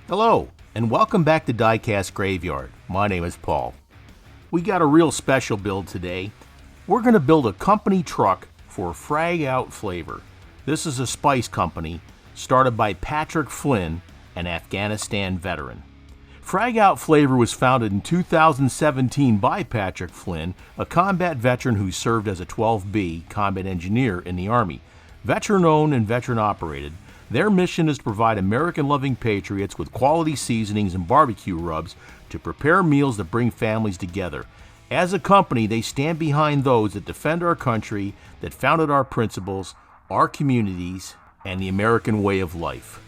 Hello, and welcome back to Diecast Graveyard. My name is Paul. We got a real special build today. We're going to build a company truck for Frag Out flavor. This is a spice company started by Patrick Flynn, an Afghanistan veteran. Frag Out flavor was founded in 2017 by Patrick Flynn, a combat veteran who served as a 12B combat engineer in the Army. Veteran-owned and veteran-operated, their mission is to provide American-loving patriots with quality seasonings and barbecue rubs to prepare meals that bring families together. As a company, they stand behind those that defend our country, that founded our principles, our communities, and the American way of life.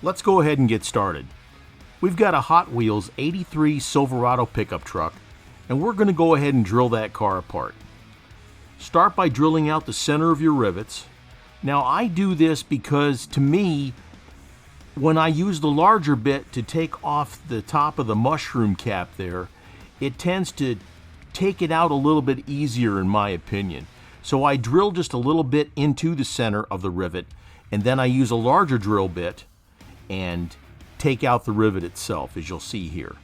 Let's go ahead and get started. We've got a Hot Wheels 83 Silverado pickup truck, and we're going to go ahead and drill that car apart. Start by drilling out the center of your rivets. Now I do this because, to me, when I use the larger bit to take off the top of the mushroom cap there, it tends to take it out a little bit easier in my opinion. So I drill just a little bit into the center of the rivet, and then I use a larger drill bit and take out the rivet itself, as you'll see here.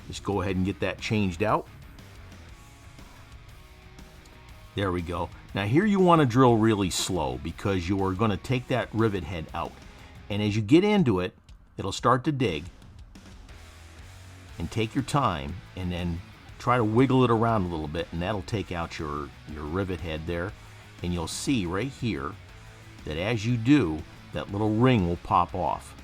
Just go ahead and get that changed out. There we go. Now here you want to drill really slow because you are going to take that rivet head out. And as you get into it, it'll start to dig. And take your time and then try to wiggle it around a little bit, and that'll take out your rivet head there. And you'll see right here that as you do, that little ring will pop off.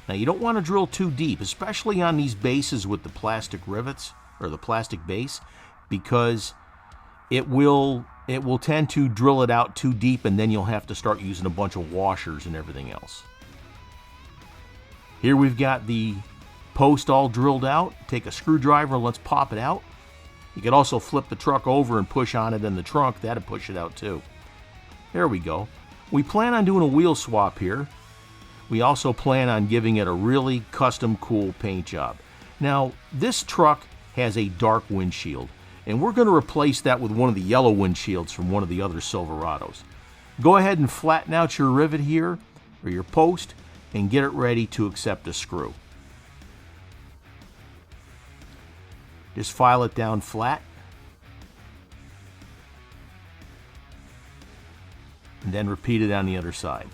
Now you don't want to drill too deep, especially on these bases with the plastic rivets or the plastic base, because it will tend to drill it out too deep, and then you'll have to start using a bunch of washers and everything else. Here we've got the post all drilled out. Take a screwdriver and let's pop it out. You could also flip the truck over and push on it in the trunk. That'd push it out too. There we go. We plan on doing a wheel swap here. We also plan on giving it a really custom cool paint job. Now this truck has a dark windshield, and we're going to replace that with one of the yellow windshields from one of the other Silverados. Go ahead and flatten out your rivet here, or your post, and get it ready to accept a screw. Just file it down flat, and then repeat it on the other side.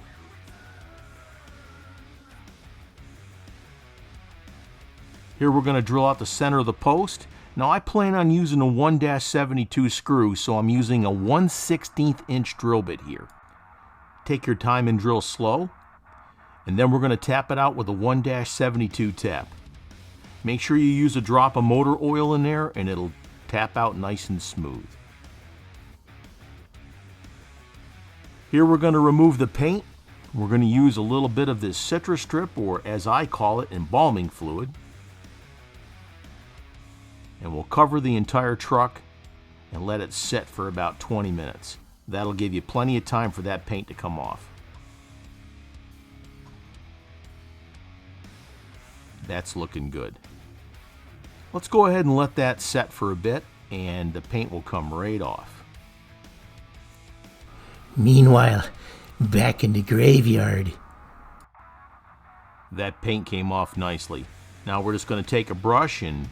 Here we're going to drill out the center of the post. Now I plan on using a 1-72 screw, so I'm using a 1/16 inch drill bit here. Take your time and drill slow, and then we're going to tap it out with a 1-72 tap. Make sure you use a drop of motor oil in there, and it'll tap out nice and smooth. Here we're going to remove the paint. We're going to use a little bit of this citrus strip, or as I call it, embalming fluid. And we'll cover the entire truck and let it set for about 20 minutes. That'll give you plenty of time for that paint to come off. That's looking good. Let's go ahead and let that set for a bit, and the paint will come right off. Meanwhile, back in the graveyard. That paint came off nicely. Now we're just going to take a brush and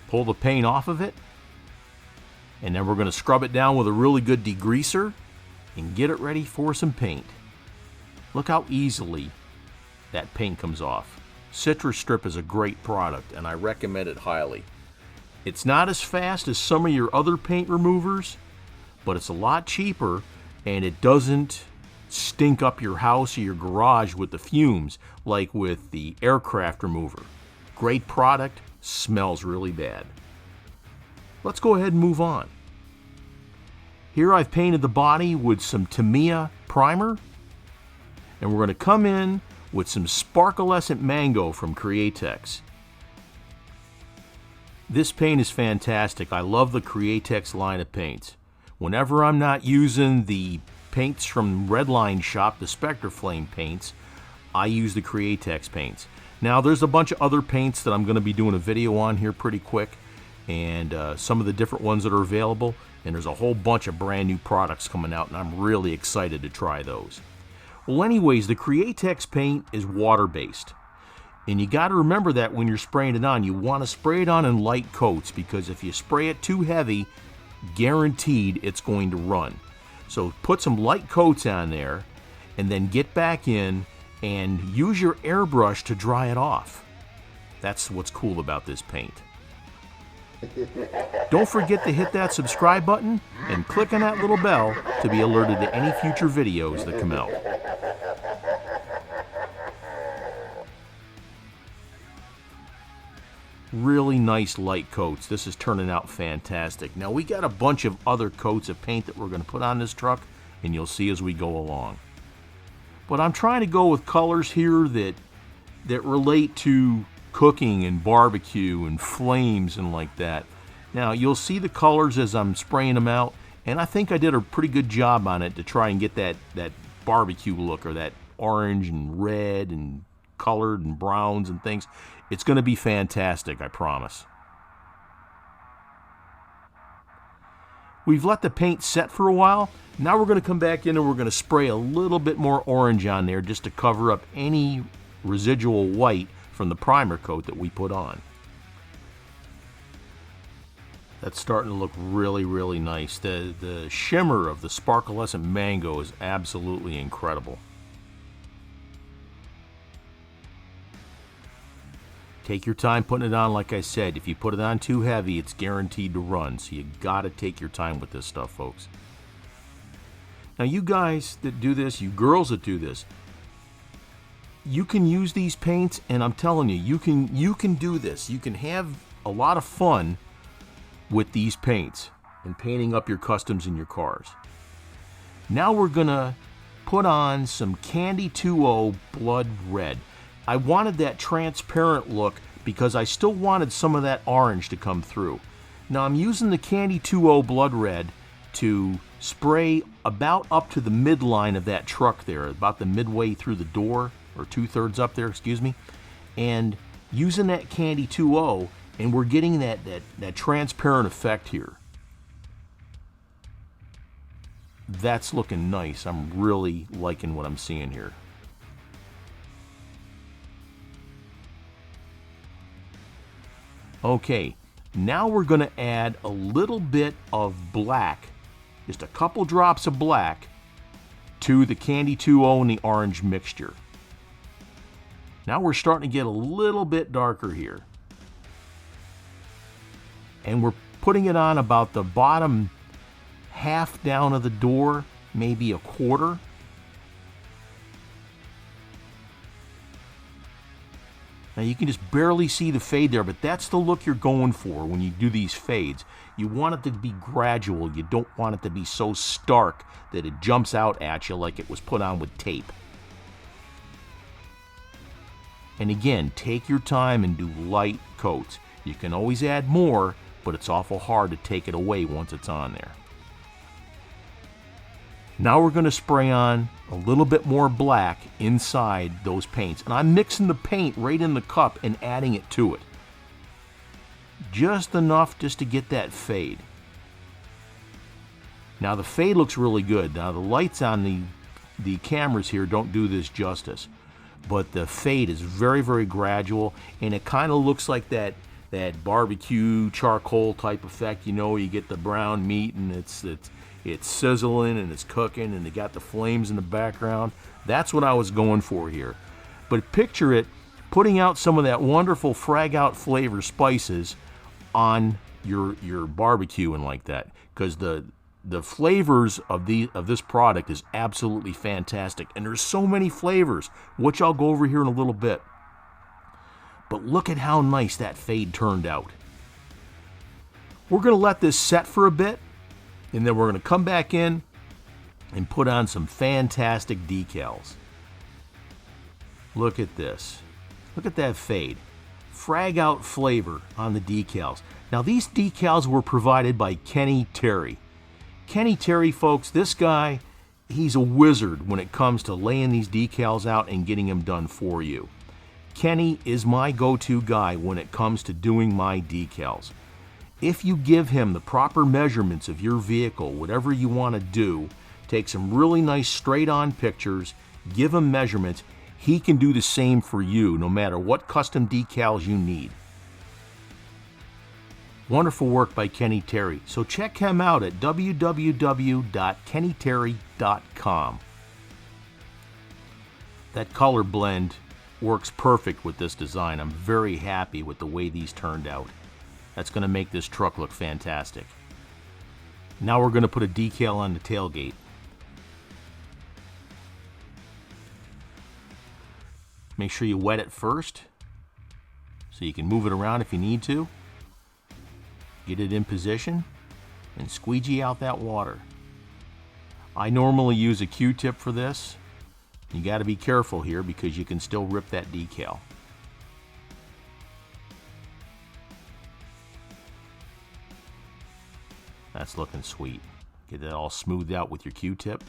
pull the paint off of it, and then we're going to scrub it down with a really good degreaser and get it ready for some paint. Look how easily that paint comes off. Citrus Strip is a great product, and I recommend it highly. It's not as fast as some of your other paint removers, but it's a lot cheaper, and it doesn't stink up your house or your garage with the fumes like with the aircraft remover. Great product. Smells really bad. Let's go ahead and move on. Here I've painted the body with some Tamiya primer, and we're going to come in with some Sparklescent Mango from Createx. This paint is fantastic. I love the Createx line of paints. Whenever I'm not using the paints from Redline Shop, the Spectre Flame paints, I use the Createx paints. Now there's a bunch of other paints that I'm going to be doing a video on here pretty quick, and some of the different ones that are available. And there's a whole bunch of brand new products coming out, and I'm really excited to try those. Well, anyways, the Createx paint is water-based. And you got to remember that when you're spraying it on, you want to spray it on in light coats, because if you spray it too heavy, guaranteed it's going to run. So put some light coats on there, and then get back in and use your airbrush to dry it off. That's what's cool about this paint. Don't forget to hit that subscribe button and click on that little bell to be alerted to any future videos that come out. Really nice light coats. This is turning out fantastic. Now we got a bunch of other coats of paint that we're going to put on this truck, and you'll see as we go along. But I'm trying to go with colors here that relate to cooking and barbecue and flames and like that. Now you'll see the colors as I'm spraying them out, and I think I did a pretty good job on it to try and get that barbecue look, or that orange and red and colored and browns and things. It's going to be fantastic, I promise. We've let the paint set for a while. Now we're going to come back in and we're going to spray a little bit more orange on there just to cover up any residual white from the primer coat that we put on. That's starting to look really, really nice. The shimmer of the sparklescent mango is absolutely incredible. Take your time putting it on, like I said. If you put it on too heavy, it's guaranteed to run. So you gotta take your time with this stuff, folks. Now you guys that do this, you girls that do this, you can use these paints, and I'm telling you, you can do this. You can have a lot of fun with these paints and painting up your customs in your cars. Now we're gonna put on some Candy 2.0 Blood Red. I wanted that transparent look because I still wanted some of that orange to come through. Now I'm using the Candy 2.0 Blood Red to spray about up to the midline of that truck there, about the midway through the door, or 2/3 up there, excuse me, and using that Candy 2.0, and we're getting that transparent effect here. That's looking nice. I'm really liking what I'm seeing here. Okay, now we're going to add a little bit of black, just a couple drops of black, to the Candy 2.0 and the orange mixture. Now we're starting to get a little bit darker here. And we're putting it on about the bottom half down of the door, maybe a quarter. Now you can just barely see the fade there, but that's the look you're going for when you do these fades. You want it to be gradual. You don't want it to be so stark that it jumps out at you like it was put on with tape. And again, take your time and do light coats. You can always add more, but it's awful hard to take it away once it's on there. Now we're going to spray on a little bit more black inside those paints. And I'm mixing the paint right in the cup and adding it to it. Just enough just to get that fade. Now the fade looks really good. Now the lights on the cameras here don't do this justice. But the fade is very, very gradual, and it kind of looks like that barbecue charcoal type effect. You know, you get the brown meat and it's sizzling and it's cooking and they got the flames in the background. That's what I was going for here. But picture it putting out some of that wonderful Frag out flavor spices on your barbecue and like that, because the flavors of this product is absolutely fantastic, and there's so many flavors, which I'll go over here in a little bit. But look at how nice that fade turned out. We're going to let this set for a bit, and then we're going to come back in and put on some fantastic decals. Look at this. Look at that fade. Frag out flavor on the decals. Now these decals were provided by Kenny Terry. Kenny Terry, folks, this guy, he's a wizard when it comes to laying these decals out and getting them done for you. Kenny is my go-to guy when it comes to doing my decals. If you give him the proper measurements of your vehicle, whatever you want to do, take some really nice straight-on pictures, give him measurements, he can do the same for you no matter what custom decals you need. Wonderful work by Kenny Terry. So check him out at www.kennyterry.com. That color blend works perfect with this design. I'm very happy with the way these turned out. That's going to make this truck look fantastic. Now we're going to put a decal on the tailgate. Make sure you wet it first so you can move it around if you need to. Get it in position and squeegee out that water. I normally use a Q-tip for this. You got to be careful here because you can still rip that decal. That's looking sweet. Get that all smoothed out with your Q-tip.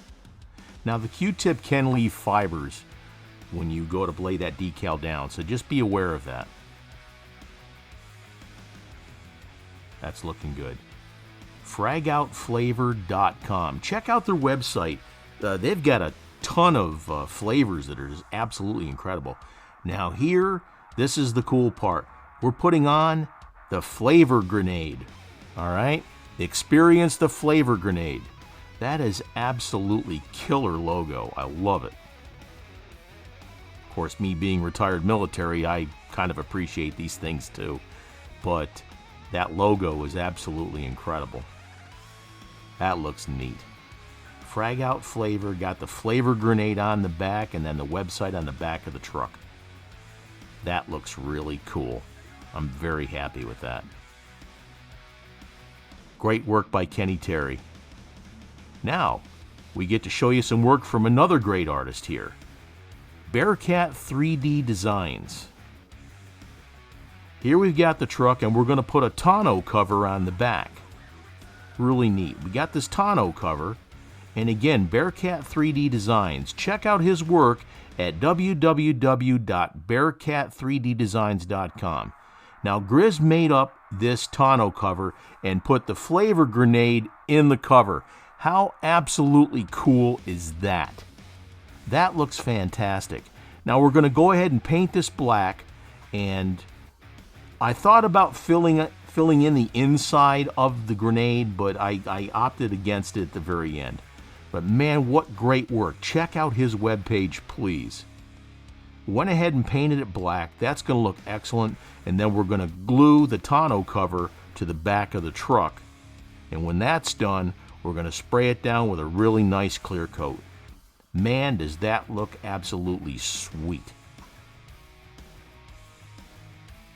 Now the Q-tip can leave fibers when you go to lay that decal down, so just be aware of that. That's looking good. Fragoutflavor.com. Check out their website. They've got a ton of flavors that are just absolutely incredible. Now here, this is the cool part. We're putting on the flavor grenade. All right? Experience the flavor grenade. That is absolutely killer logo. I love it. Of course, me being retired military, I kind of appreciate these things too. But that logo is absolutely incredible. That looks neat. Frag Out Flavor got the flavor grenade on the back and then the website on the back of the truck. That looks really cool. I'm very happy with that. Great work by Kenny Terry. Now, we get to show you some work from another great artist here. Bearcat 3D Designs. Here we've got the truck and we're going to put a tonneau cover on the back. Really neat. We got this tonneau cover, and again, Bearcat 3D Designs. Check out his work at www.bearcat3ddesigns.com. Now Grizz made up this tonneau cover and put the flavor grenade in the cover. How absolutely cool is that? That looks fantastic. Now we're going to go ahead and paint this black, and I thought about filling in the inside of the grenade, but I opted against it at the very end. But man, what great work. Check out his webpage, please. Went ahead and painted it black. That's going to look excellent. And then we're going to glue the tonneau cover to the back of the truck. And when that's done, we're going to spray it down with a really nice clear coat. Man, does that look absolutely sweet.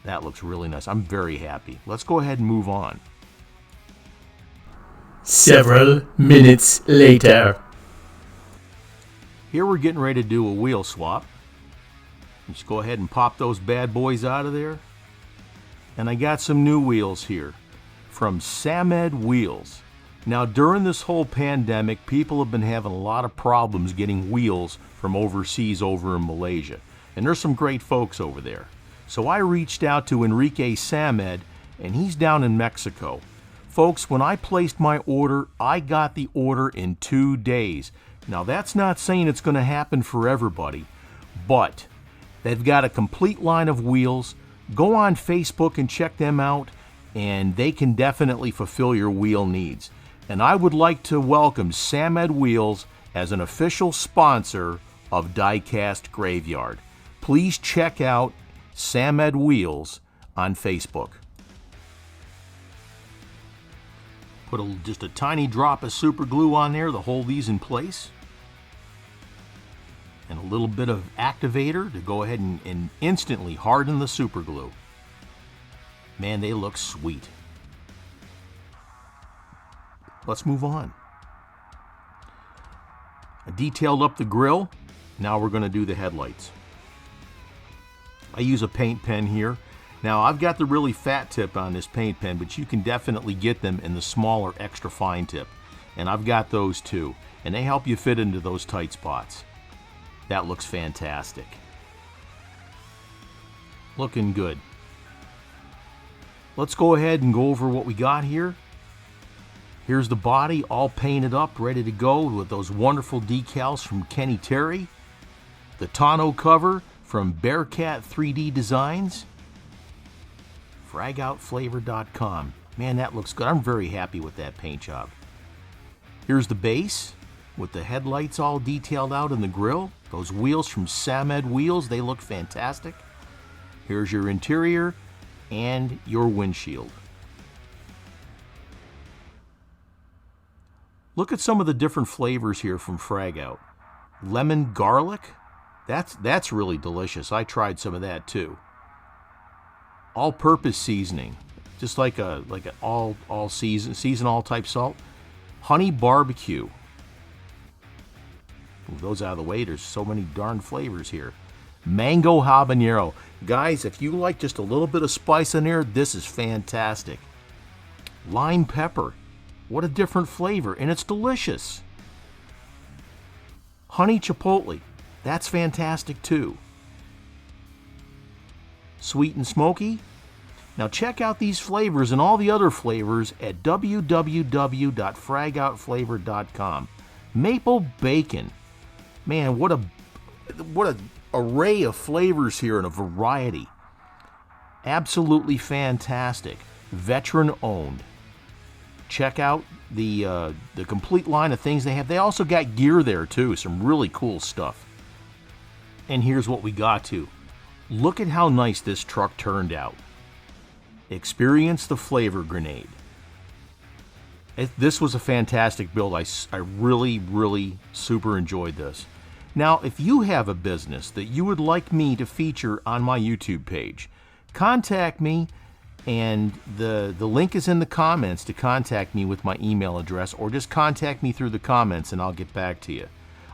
That looks really nice. I'm very happy. Let's go ahead and move on. Several minutes later. Here we're getting ready to do a wheel swap. Just go ahead and pop those bad boys out of there. And I got some new wheels here from Samed Wheels. Now during this whole pandemic, people have been having a lot of problems getting wheels from overseas over in Malaysia. And there's some great folks over there. So I reached out to Enrique Samed, and he's down in Mexico. Folks, when I placed my order, I got the order in 2 days. Now that's not saying it's going to happen for everybody, but they've got a complete line of wheels. Go on Facebook and check them out, and they can definitely fulfill your wheel needs. And I would like to welcome Samed Wheels as an official sponsor of Diecast Graveyard. Please check out Samed Wheels on Facebook. Put just a tiny drop of super glue on there to hold these in place. And a little bit of activator to go ahead and instantly harden the super glue. Man, they look sweet. Let's move on. I detailed up the grill. Now we're going to do the headlights. I use a paint pen here. Now I've got the really fat tip on this paint pen, but you can definitely get them in the smaller extra fine tip. And I've got those too. And they help you fit into those tight spots. That looks fantastic. Looking good. let's go ahead and go over what we got here. Here's the body all painted up, ready to go with those wonderful decals from Kenny Terry. The Tonneau cover from Bearcat 3D Designs. FragOutFlavor.com. Man, that looks good. I'm very happy with that paint job. Here's the base with the headlights all detailed out in the grill. Those wheels from Samed Wheels, they look fantastic. Here's your interior and your windshield. Look at some of the different flavors here from Frag Out. Lemon garlic, that's really delicious. I tried some of that too. All-purpose seasoning, just like an all season all type salt. Honey barbecue. Move those out of the way. There's so many darn flavors here. Mango habanero. Guys, if you like just a little bit of spice in there, this is fantastic. Lime pepper. What a different flavor, and it's delicious. Honey chipotle. That's fantastic too. Sweet and smoky. Now check out these flavors and all the other flavors at www.fragoutflavor.com. Maple bacon. Man, what an array of flavors here and a variety. Absolutely fantastic. Veteran owned. Check out the complete line of things they have. They also got gear there too, some really cool stuff. And here's what we got to. Look at how nice this truck turned out. Experience the flavor grenade. This was a fantastic build. I really super enjoyed this. Now, if you have a business that you would like me to feature on my YouTube page, contact me, and the link is in the comments to contact me with my email address, or just contact me through the comments and I'll get back to you.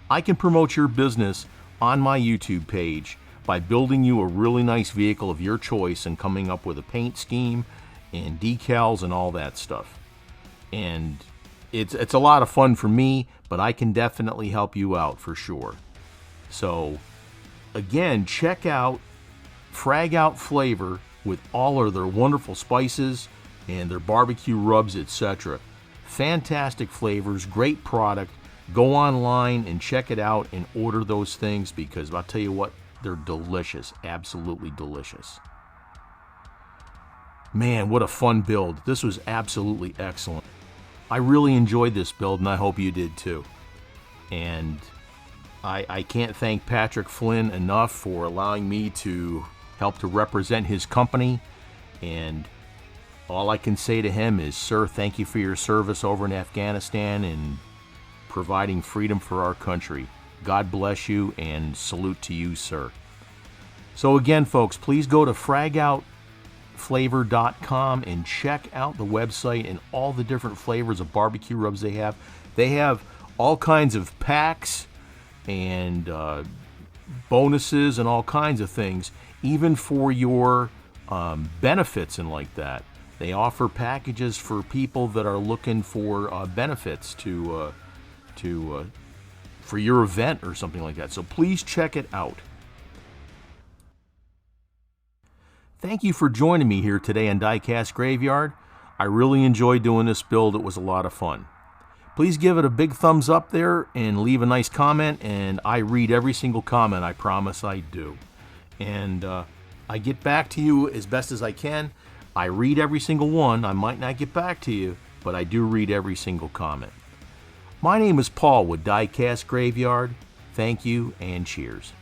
I can promote your business on my YouTube page by building you a really nice vehicle of your choice and coming up with a paint scheme and decals and all that stuff. And it's a lot of fun for me, but I can definitely help you out for sure. So again, check out Frag Out Flavor with all of their wonderful spices and their barbecue rubs, etc. Fantastic flavors, great product. Go online and check it out and order those things, because I'll tell you what, they're delicious, absolutely delicious. Man, what a fun build. This was absolutely excellent. I really enjoyed this build, and I hope you did too. And I can't thank Patrick Flynn enough for allowing me to help to represent his company. And all I can say to him is, sir, thank you for your service over in Afghanistan and providing freedom for our country. God bless you, and salute to you, sir. So again, folks, please go to FragOutFlavor.com and check out the website and all the different flavors of barbecue rubs they have. They have all kinds of packs and bonuses and all kinds of things, even for your benefits and like that. They offer packages for people that are looking for benefits for your event or something like that. So please check it out. Thank you for joining me here today on Diecast Graveyard. I really enjoyed doing this build. It was a lot of fun. Please give it a big thumbs up there and leave a nice comment, and I read every single comment. I promise I do. And I get back to you as best as I can. I read every single one. I might not get back to you, but I do read every single comment. My name is Paul with Diecast Graveyard. Thank you and cheers.